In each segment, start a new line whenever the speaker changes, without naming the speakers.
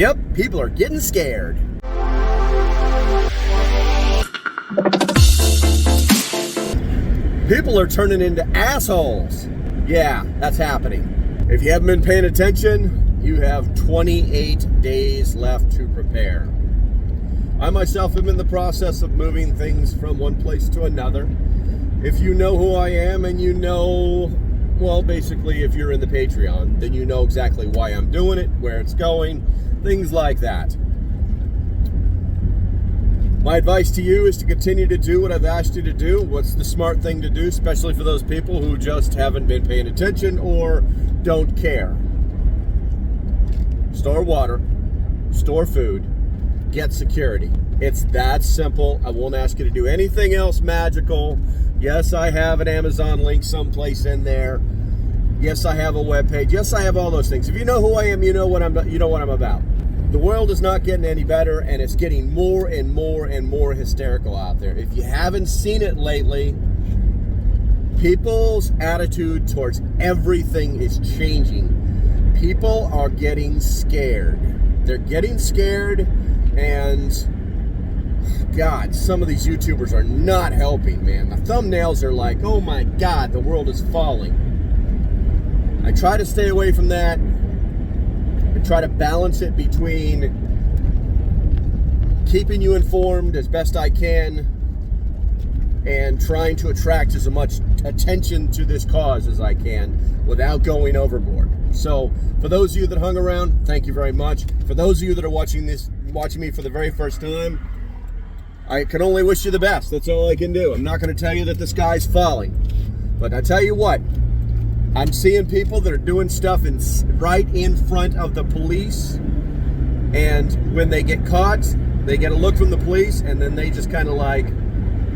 Yep, people are getting scared. People are turning into assholes. Yeah, that's happening. If you haven't been paying attention, you have 28 days left to prepare. I myself am in the process of moving things from one place to another. If you know who I am and you know, well, basically if you're in the Patreon, then you know exactly why I'm doing it, where it's going, things like that. My advice to you is to continue to do what I've asked you to do. What's the smart thing to do, especially for those people who just haven't been paying attention or don't care. Store water, store food, get security. It's that simple. I won't ask you to do anything else magical. Yes, I have an Amazon link someplace in there. Yes, I have a webpage. Yes, I have all those things. If you know who I am, you know what I'm about. The world is not getting any better, and it's getting more and more and more hysterical out there. If you haven't seen it lately, people's attitude towards everything is changing. People are getting scared. They're getting scared, and God, some of these YouTubers are not helping, man. The thumbnails are like, oh my God, the world is falling. I try to stay away from that. Try to balance it between keeping you informed as best I can and trying to attract as much attention to this cause as I can without going overboard. So for those of you that hung around, thank you very much. For those of you that are watching me for the very first time, I can only wish you the best. That's all I can do. I'm not going to tell you that the sky's falling, but I tell you what, I'm seeing people that are doing stuff right in front of the police, and when they get caught, they get a look from the police, and then they just kind of like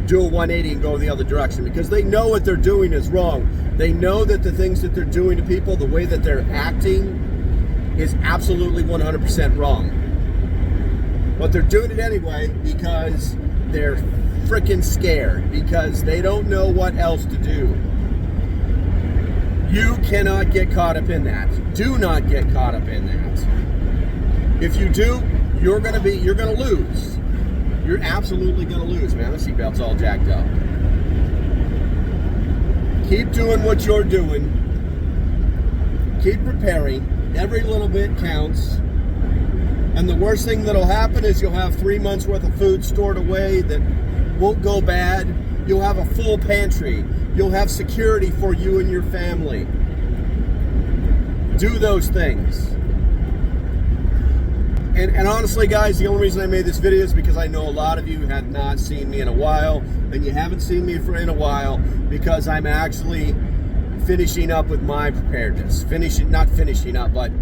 do a 180 and go the other direction because they know what they're doing is wrong. They know that the things that they're doing to people, the way that they're acting, is absolutely 100% wrong. But they're doing it anyway because they're freaking scared, because they don't know what else to do. You cannot get caught up in that. Do not get caught up in that. If you do, you're gonna lose. You're absolutely gonna lose, man. The seatbelt's all jacked up. Keep doing what you're doing. Keep preparing. Every little bit counts. And the worst thing that'll happen is you'll have 3 months worth of food stored away that won't go bad. You'll have a full pantry. You'll have security for you and your family. Do those things. And honestly, guys, the only reason I made this video is because I know a lot of you have not seen me in a while, and you haven't seen me in a while because I'm actually finishing up with my preparedness. Not finishing up, but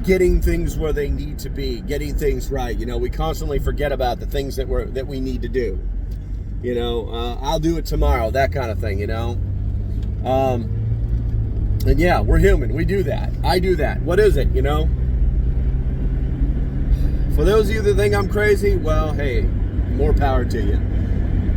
getting things where they need to be, getting things right. You know, we constantly forget about the things that we need to do. You know, I'll do it tomorrow, that kind of thing, you know. And yeah, we're human. We do that. I do that. What is it, you know? For those of you that think I'm crazy, well, hey, more power to you.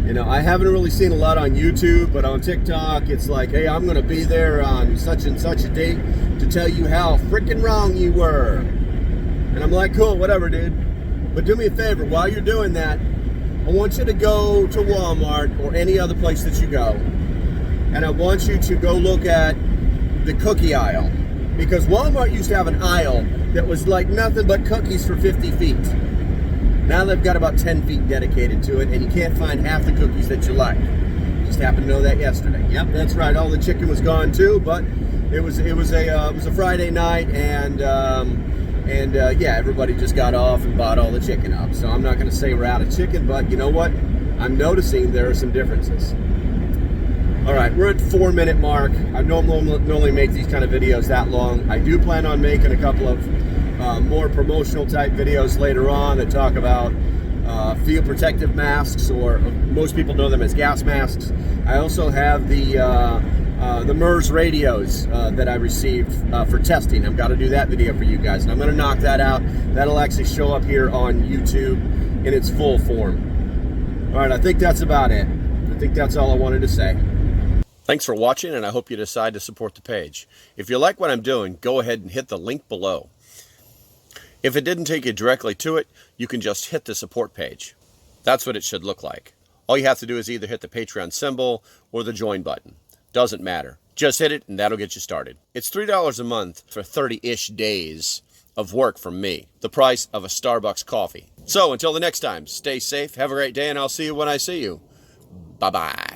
You know, I haven't really seen a lot on YouTube, but on TikTok, it's like, hey, I'm going to be there on such and such a date to tell you how freaking wrong you were. And I'm like, cool, whatever, dude. But do me a favor, while you're doing that, I want you to go to Walmart or any other place that you go, and I want you to go look at the cookie aisle, because Walmart used to have an aisle that was like nothing but cookies for 50 feet. Now they've got about 10 feet dedicated to it, and you can't find half the cookies that you like. Just happened to know that yesterday. Yep, that's right. All the chicken was gone too, but it was a Friday night, and yeah, everybody just got off and bought all the chicken up. So I'm not going to say we're out of chicken, but you know what? I'm noticing there are some differences. All right, we're at 4-minute mark. I don't normally make these kind of videos that long. I do plan on making a couple of more promotional type videos later on that talk about field protective masks, or most people know them as gas masks. I also have the MERS radios that I received for testing. I've got to do that video for you guys, and I'm going to knock that out. That'll actually show up here on YouTube in its full form. All right, I think that's about it. I think that's all I wanted to say. Thanks for watching, and I hope you decide to support the page. If you like what I'm doing, go ahead and hit the link below. If it didn't take you directly to it, you can just hit the support page. That's what it should look like. All you have to do is either hit the Patreon symbol or the join button. Doesn't matter. Just hit it and that'll get you started. It's $3 a month for 30-ish days of work from me. The price of a Starbucks coffee. So until the next time, stay safe, have a great day, and I'll see you when I see you. Bye-bye.